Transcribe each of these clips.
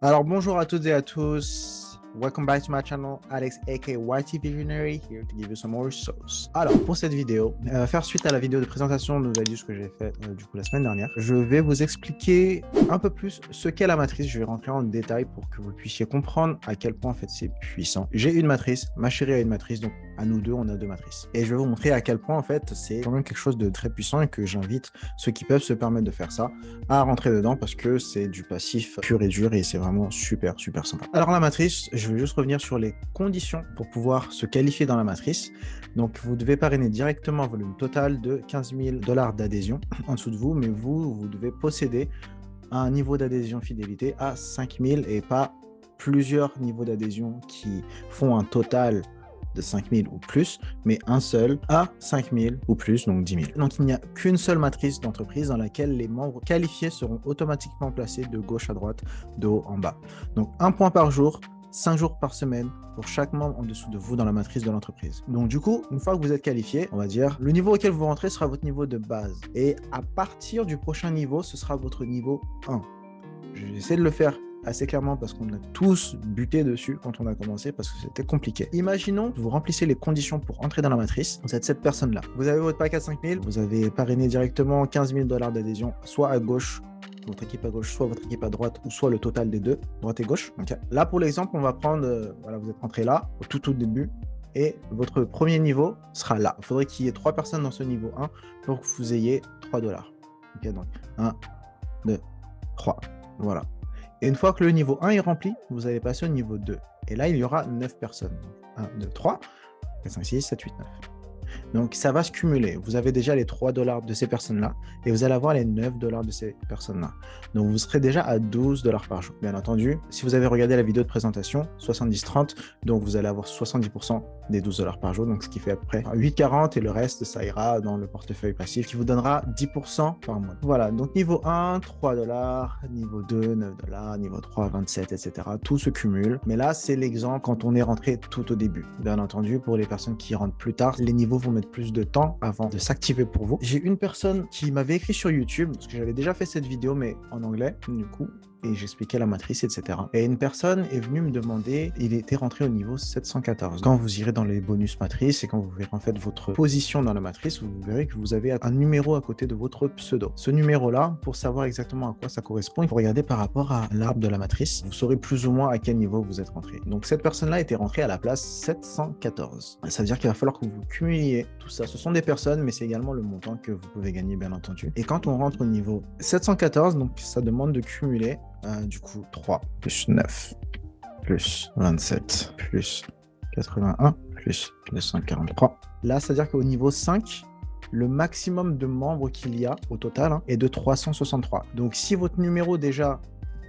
Alors bonjour à toutes et à tous. Welcome back to my channel, Alex aka YT Visionary, here to give you some more sauce. Alors pour cette vidéo, faire suite à la vidéo de présentation de nouvelles use que j'ai fait du coup la semaine dernière, je vais vous expliquer un peu plus ce qu'est la matrice. Je vais rentrer en détail pour que vous puissiez comprendre à quel point en fait c'est puissant. J'ai une matrice, ma chérie a une matrice, donc à nous deux on a deux matrices. Et je vais vous montrer à quel point en fait c'est quand même quelque chose de très puissant et que j'invite ceux qui peuvent se permettre de faire ça à rentrer dedans parce que c'est du passif pur et dur et c'est vraiment super sympa. Alors la matrice, je vais juste revenir sur les conditions pour pouvoir se qualifier dans la matrice. Donc vous devez parrainer directement un volume total de 15 000 $ d'adhésion en dessous de vous, mais vous devez posséder un niveau d'adhésion fidélité à 5 000 et pas plusieurs niveaux d'adhésion qui font un total de 5 000 ou plus, mais un seul à 5 000 ou plus, donc 10 000. Donc il n'y a qu'une seule matrice d'entreprise dans laquelle les membres qualifiés seront automatiquement placés de gauche à droite, de haut en bas. Donc un point par jour, 5 jours par semaine pour chaque membre en dessous de vous dans la matrice de l'entreprise. Donc du coup, une fois que vous êtes qualifié, on va dire, le niveau auquel vous rentrez sera votre niveau de base. Et à partir du prochain niveau, ce sera votre niveau 1. J'essaie de le faire assez clairement parce qu'on a tous buté dessus quand on a commencé parce que c'était compliqué. Imaginons que vous remplissez les conditions pour entrer dans la matrice. Vous êtes cette personne-là. Vous avez votre pack à 5 000, vous avez parrainé directement 15 000 $ d'adhésion, soit à gauche, votre équipe à gauche, soit votre équipe à droite, ou soit le total des deux, droite et gauche. Okay. Là, pour l'exemple, on va prendre, voilà, vous êtes rentré là, au tout début, et votre premier niveau sera là. Il faudrait qu'il y ait 3 personnes dans ce niveau 1 pour que vous ayez 3 $. Ok, donc 1, 2, 3. Voilà. Et une fois que le niveau 1 est rempli, vous allez passer au niveau 2. Et là, il y aura 9 personnes. 1, 2, 3, 4, 5, 6, 7, 8, 9. Donc, ça va se cumuler. Vous avez déjà les 3 $ de ces personnes-là et vous allez avoir les 9 $ de ces personnes-là. Donc, vous serez déjà à 12 $ par jour. Bien entendu, si vous avez regardé la vidéo de présentation, 70-30, donc vous allez avoir 70% des 12 $ par jour, donc ce qui fait à peu près 8,40 et le reste, ça ira dans le portefeuille passif qui vous donnera 10% par mois. Voilà, donc niveau 1, 3 $, niveau 2, 9 $, niveau 3, 27, etc. Tout se cumule. Mais là, c'est l'exemple quand on est rentré tout au début. Bien entendu, pour les personnes qui rentrent plus tard, les niveaux vont mettre plus de temps avant de s'activer pour vous. J'ai une personne qui m'avait écrit sur YouTube, parce que j'avais déjà fait cette vidéo, mais en anglais, du coup, et j'expliquais la matrice, etc. Et une personne est venue me demander, il était rentré au niveau 714. Quand vous irez dans les bonus matrices et quand vous verrez en fait votre position dans la matrice, vous verrez que vous avez un numéro à côté de votre pseudo. Ce numéro-là, pour savoir exactement à quoi ça correspond, il faut regarder par rapport à l'arbre de la matrice. Vous saurez plus ou moins à quel niveau vous êtes rentré. Donc cette personne-là était rentrée à la place 714. Ça veut dire qu'il va falloir que vous cumuliez tout ça. Ce sont des personnes, mais c'est également le montant que vous pouvez gagner, bien entendu. Et quand on rentre au niveau 714, donc ça demande de cumuler du coup 3 plus 9 plus 27 plus 81 plus 243. Là, c'est-à-dire qu'au niveau 5, le maximum de membres qu'il y a au total est de 363. Donc si votre numéro déjà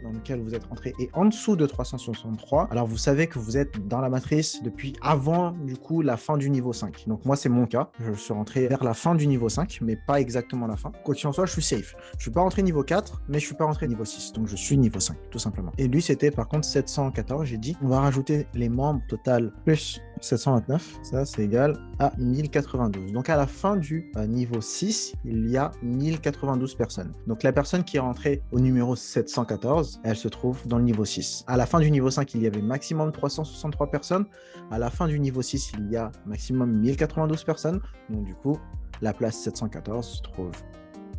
dans lequel vous êtes rentré est en dessous de 363, alors vous savez que vous êtes dans la matrice depuis avant du coup la fin du niveau 5. Donc moi c'est mon cas, je suis rentré vers la fin du niveau 5, mais pas exactement la fin. Quoi qu'il en soit, je suis safe. Je suis pas rentré niveau 4, mais je suis pas rentré niveau 6, donc je suis niveau 5 tout simplement. Et lui c'était par contre 714, j'ai dit on va rajouter les membres total plus 729, ça c'est égal à 1092. Donc à la fin du niveau 6, il y a 1092 personnes. Donc la personne qui est rentrée au numéro 714, elle se trouve dans le niveau 6. À la fin du niveau 5, il y avait maximum 363 personnes. À la fin du niveau 6, il y a maximum 1092 personnes. Donc du coup, la place 714 se trouve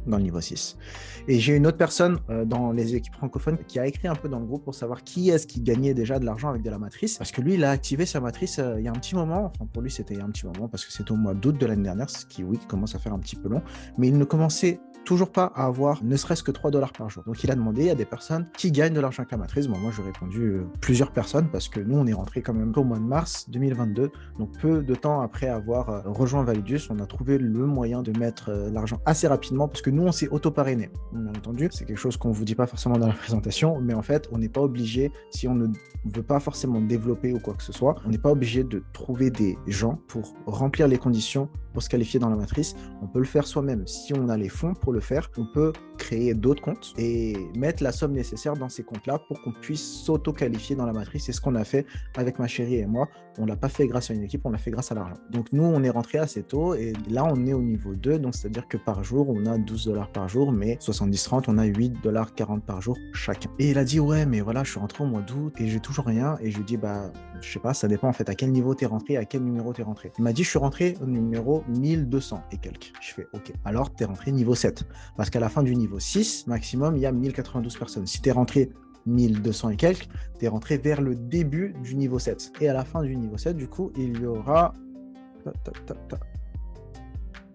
dans le niveau 6. Et j'ai une autre personne dans les équipes francophones qui a écrit un peu dans le groupe pour savoir qui est-ce qui gagnait déjà de l'argent avec de la matrice, parce que lui, il a activé sa matrice il y a un petit moment, enfin pour lui, c'était il y a un petit moment, parce que c'était au mois d'août de l'année dernière, ce qui, oui, commence à faire un petit peu long, mais il ne commençait toujours pas à avoir ne serait-ce que 3 $ par jour. Donc il a demandé à des personnes qui gagnent de l'argent avec la matrice. Bon, moi, j'ai répondu plusieurs personnes, parce que nous, on est rentré quand même au mois de mars 2022, donc peu de temps après avoir rejoint Validus, on a trouvé le moyen de mettre l'argent assez rapidement, parce que nous, on s'est auto-parrainé. Bien entendu, c'est quelque chose qu'on ne vous dit pas forcément dans la présentation, mais en fait, on n'est pas obligé, si on ne veut pas forcément développer ou quoi que ce soit, on n'est pas obligé de trouver des gens pour remplir les conditions pour se qualifier dans la matrice. On peut le faire soi-même si on a les fonds pour le le faire, on peut créer d'autres comptes et mettre la somme nécessaire dans ces comptes-là pour qu'on puisse s'auto-qualifier dans la matrice. C'est ce qu'on a fait avec ma chérie et moi. On ne l'a pas fait grâce à une équipe, on l'a fait grâce à l'argent. Donc nous, on est rentré assez tôt et là, on est au niveau 2. Donc c'est-à-dire que par jour, on a 12 $ par jour, mais 70-30, on a 8,40 $ par jour chacun. Et il a dit, ouais, mais voilà, je suis rentré au mois d'août et j'ai toujours rien. Et je lui dis, bah, je sais pas, ça dépend en fait à quel niveau t'es rentré, à quel numéro t'es rentré. Il m'a dit, je suis rentré au numéro 1200 et quelques. Je fais, ok, alors t'es rentré niveau 7. Parce qu'à la fin du niveau 6, maximum, il y a 1092 personnes. Si t'es rentré 1200 et quelques, t'es rentré vers le début du niveau 7. Et à la fin du niveau 7, du coup, il y aura...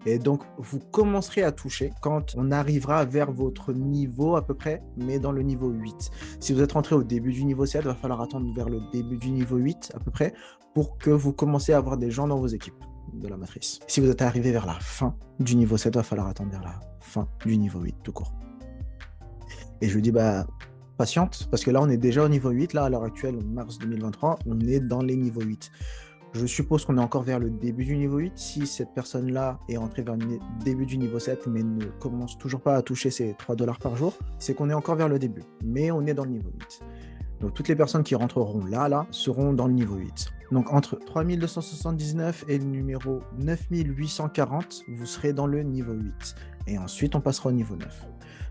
Et donc, vous commencerez à toucher quand on arrivera vers votre niveau à peu près, mais dans le niveau 8. Si vous êtes rentré au début du niveau 7, il va falloir attendre vers le début du niveau 8 à peu près pour que vous commenciez à avoir des gens dans vos équipes de la matrice. Si vous êtes arrivé vers la fin du niveau 7, il va falloir attendre vers la fin du niveau 8 tout court. Et je lui dis, bah, patiente, parce que là, on est déjà au niveau 8. Là, à l'heure actuelle, mars 2023, on est dans les niveaux 8. Je suppose qu'on est encore vers le début du niveau 8. Si cette personne-là est entrée vers le début du niveau 7, mais ne commence toujours pas à toucher ses 3 $ par jour, c'est qu'on est encore vers le début. Mais on est dans le niveau 8. Donc, toutes les personnes qui rentreront là, seront dans le niveau 8. Donc, entre 3279 et le numéro 9840, vous serez dans le niveau 8. Et ensuite, on passera au niveau 9.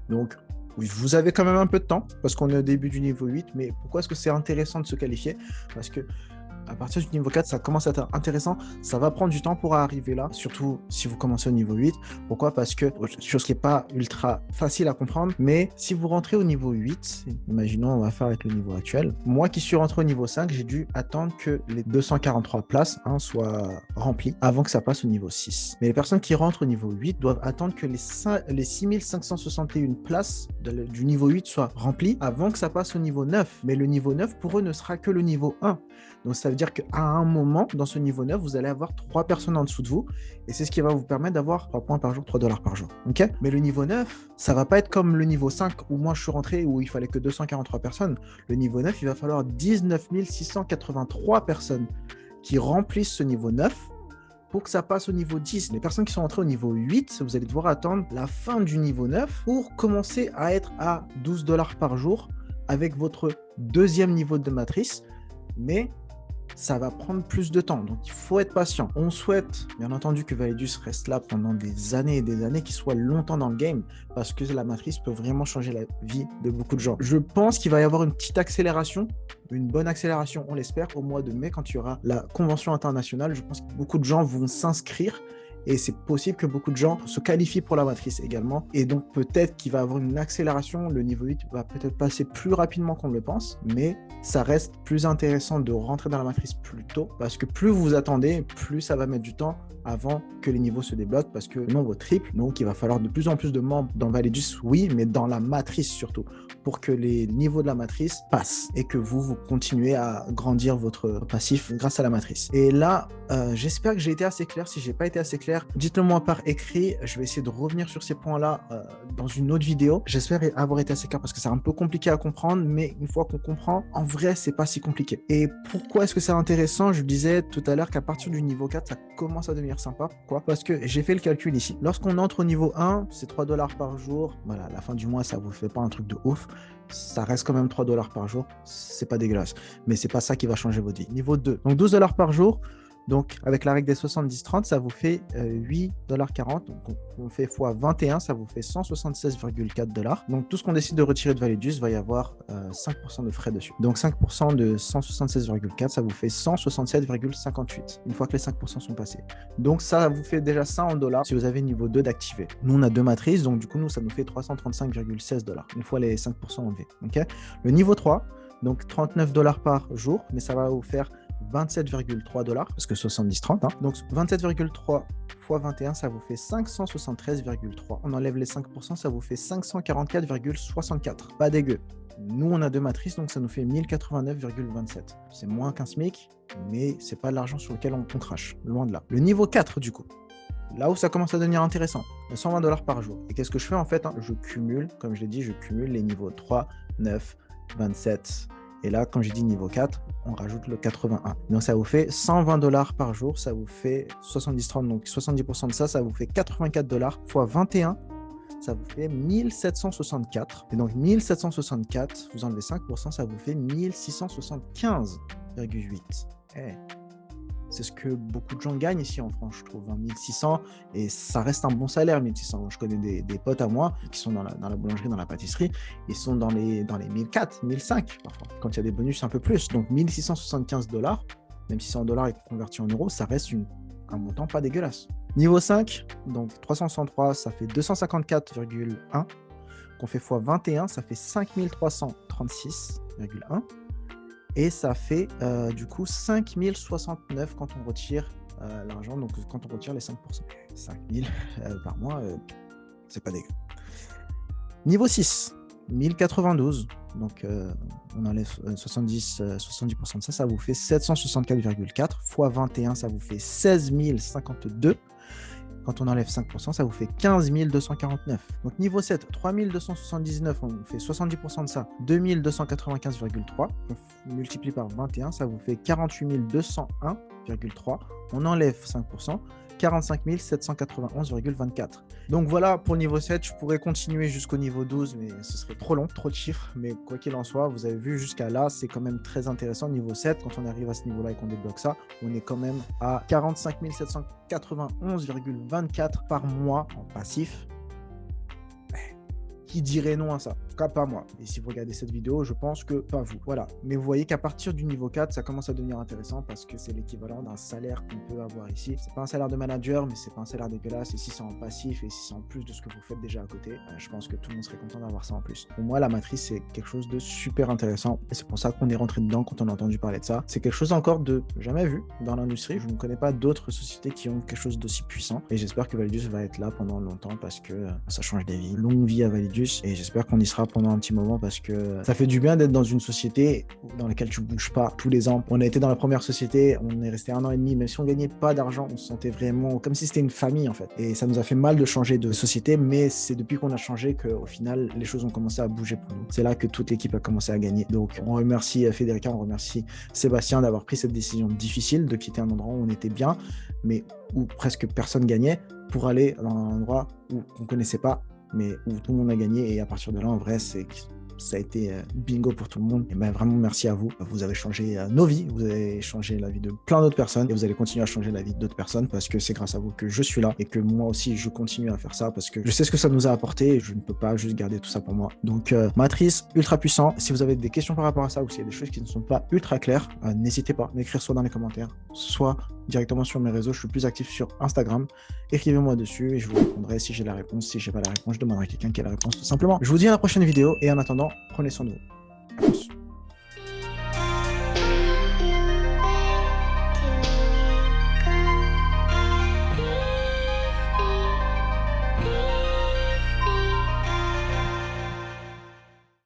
Donc, vous avez quand même un peu de temps, parce qu'on est au début du niveau 8. Mais pourquoi est-ce que c'est intéressant de se qualifier? Parce que à partir du niveau 4, ça commence à être intéressant. Ça va prendre du temps pour arriver là, surtout si vous commencez au niveau 8. Pourquoi? Parce que, chose qui n'est pas ultra facile à comprendre, mais si vous rentrez au niveau 8, imaginons, on va faire avec le niveau actuel. Moi qui suis rentré au niveau 5, j'ai dû attendre que les 243 places soient remplies avant que ça passe au niveau 6. Mais les personnes qui rentrent au niveau 8 doivent attendre que les 6561 places du niveau 8 soient remplies avant que ça passe au niveau 9. Mais le niveau 9, pour eux, ne sera que le niveau 1. Donc, ça veut dire qu'à un moment, dans ce niveau 9, vous allez avoir 3 personnes en dessous de vous. Et c'est ce qui va vous permettre d'avoir 3 points par jour, 3 $ par jour. Okay? Mais le niveau 9, ça ne va pas être comme le niveau 5 où moi je suis rentré, où il fallait que 243 personnes. Le niveau 9, il va falloir 19 683 personnes qui remplissent ce niveau 9 pour que ça passe au niveau 10. Les personnes qui sont entrées au niveau 8, vous allez devoir attendre la fin du niveau 9 pour commencer à être à 12 $ par jour avec votre deuxième niveau de matrice. Mais ça va prendre plus de temps, donc il faut être patient. On souhaite, bien entendu, que Validus reste là pendant des années et des années, qu'il soit longtemps dans le game, parce que la matrice peut vraiment changer la vie de beaucoup de gens. Je pense qu'il va y avoir une petite accélération, une bonne accélération, on l'espère, au mois de mai, quand il y aura la convention internationale. Je pense que beaucoup de gens vont s'inscrire, et c'est possible que beaucoup de gens se qualifient pour la matrice également. Et donc peut-être qu'il va y avoir une accélération, le niveau 8 va peut-être passer plus rapidement qu'on le pense, mais ça reste plus intéressant de rentrer dans la matrice plus tôt, parce que plus vous attendez, plus ça va mettre du temps avant que les niveaux se débloquent, parce que le nombre triple, donc il va falloir de plus en plus de membres dans Validus, oui, mais dans la matrice surtout, pour que les niveaux de la matrice passent et que vous continuez à grandir votre passif grâce à la matrice. Et là, j'espère que j'ai été assez clair. Si j'ai pas été assez clair, dites-le moi par écrit. Je vais essayer de revenir sur ces points-là dans une autre vidéo. J'espère avoir été assez clair parce que c'est un peu compliqué à comprendre, mais une fois qu'on comprend, en vrai, c'est pas si compliqué. Et pourquoi est-ce que c'est intéressant? Je disais tout à l'heure qu'à partir du niveau 4, ça commence à devenir sympa. Pourquoi? Parce que j'ai fait le calcul ici. Lorsqu'on entre au niveau 1, c'est 3 $ par jour. Voilà, à la fin du mois, ça vous fait pas un truc de ouf. Ça reste quand même 3 $ par jour. C'est pas dégueulasse. Mais c'est pas ça qui va changer votre vie. Niveau 2, donc 12 $ par jour. Donc, avec la règle des 70-30, ça vous fait 8,40 $. Donc, on fait x 21, ça vous fait 176,4 $. Donc, tout ce qu'on décide de retirer de Validus, va y avoir 5% de frais dessus. Donc, 5% de 176,4, ça vous fait 167,58 une fois que les 5% sont passés. Donc, ça vous fait déjà ça en dollars si vous avez niveau 2 d'activer. Nous, on a 2 matrices, donc du coup, nous, ça nous fait 335,16 $ une fois les 5% enlevés. Okay, le niveau 3, donc 39 $ par jour, mais ça va vous faire 27,3 $, parce que 70-30. Donc 27,3 x 21, ça vous fait 573,3. On enlève les 5%, ça vous fait 544,64. Pas dégueu. Nous, on a 2 matrices, donc ça nous fait 1089,27. C'est moins qu'un SMIC, mais c'est pas de l'argent sur lequel on crache. Loin de là. Le niveau 4, du coup. Là où ça commence à devenir intéressant, 120 $ par jour. Et qu'est-ce que je fais en fait? Je cumule, comme je l'ai dit, je cumule les niveaux 3, 9, 27. Et là, comme j'ai dit niveau 4, on rajoute le 81. Donc, ça vous fait 120 $ par jour. Ça vous fait 70-30. Donc, 70% de ça, ça vous fait 84 $ x 21. ça vous fait 1764. Et donc 1764, vous enlevez 5%, ça vous fait 1675,8. C'est ce que beaucoup de gens gagnent ici en France, je trouve, 1600, et ça reste un bon salaire, 1600. Je connais des potes à moi qui sont dans la boulangerie, dans la pâtisserie, ils sont dans les 1400, 1500 parfois, quand il y a des bonus un peu plus. Donc 1675$, même si c'est en dollars et converti en euros, ça reste un montant pas dégueulasse. Niveau 5, donc 363, ça fait 254,1, qu'on fait x 21, ça fait 5336,1. Et ça fait du coup 5069 quand on retire l'argent, donc quand on retire les 5%. 5000 par mois, c'est pas dégueu. Niveau 6, 1092, donc on enlève 70% de ça, ça vous fait 764,4, x 21, ça vous fait 16 052. Quand on enlève 5%, ça vous fait 15 249. Donc niveau 7, 3279, on fait 70% de ça, 2295,3. On multiplie par 21, ça vous fait 48 201,3. On enlève 5%, 45 791,24. Donc voilà pour le niveau 7, je pourrais continuer jusqu'au niveau 12, mais ce serait trop long, trop de chiffres. Mais quoi qu'il en soit, vous avez vu jusqu'à là, c'est quand même très intéressant. Niveau 7, quand on arrive à ce niveau-là et qu'on débloque ça, on est quand même à 45 791,24 par mois en passif. Qui dirait non à ça? En tout cas, pas moi. Et si vous regardez cette vidéo, je pense que pas vous. Voilà. Mais vous voyez qu'à partir du niveau 4, ça commence à devenir intéressant parce que c'est l'équivalent d'un salaire qu'on peut avoir ici. C'est pas un salaire de manager, mais c'est pas un salaire dégueulasse. Et si c'est en passif et si c'est en plus de ce que vous faites déjà à côté, je pense que tout le monde serait content d'avoir ça en plus. Pour moi, la matrice, c'est quelque chose de super intéressant. Et c'est pour ça qu'on est rentré dedans quand on a entendu parler de ça. C'est quelque chose encore de jamais vu dans l'industrie. Je ne connais pas d'autres sociétés qui ont quelque chose d'aussi puissant. Et j'espère que Validus va être là pendant longtemps parce que ça change des vies. Longue vie à Validus. Et j'espère qu'on y sera pendant un petit moment parce que ça fait du bien d'être dans une société dans laquelle tu bouges pas tous les ans. On a été dans la première société, on est resté 1 an et demi, même si on gagnait pas d'argent, on se sentait vraiment comme si c'était une famille en fait. Et ça nous a fait mal de changer de société, mais c'est depuis qu'on a changé qu'au final, les choses ont commencé à bouger pour nous. C'est là que toute l'équipe a commencé à gagner. Donc on remercie Federica, on remercie Sébastien d'avoir pris cette décision difficile de quitter un endroit où on était bien, mais où presque personne gagnait, pour aller dans un endroit où on ne connaissait pas, mais où tout le monde a gagné. Et à partir de là, en vrai, ça a été bingo pour tout le monde. Et ben vraiment, merci à vous. Vous avez changé nos vies, vous avez changé la vie de plein d'autres personnes et vous allez continuer à changer la vie d'autres personnes parce que c'est grâce à vous que je suis là et que moi aussi, je continue à faire ça parce que je sais ce que ça nous a apporté et je ne peux pas juste garder tout ça pour moi. Donc, matrice ultra puissant. Si vous avez des questions par rapport à ça ou s'il y a des choses qui ne sont pas ultra claires, n'hésitez pas à m'écrire soit dans les commentaires, soit directement sur mes réseaux. Je suis plus actif sur Instagram. Écrivez-moi dessus et je vous répondrai si j'ai la réponse. Si j'ai pas la réponse, je demanderai à quelqu'un qui a la réponse tout simplement. Je vous dis à la prochaine vidéo et en attendant, prenez soin de vous. À plus.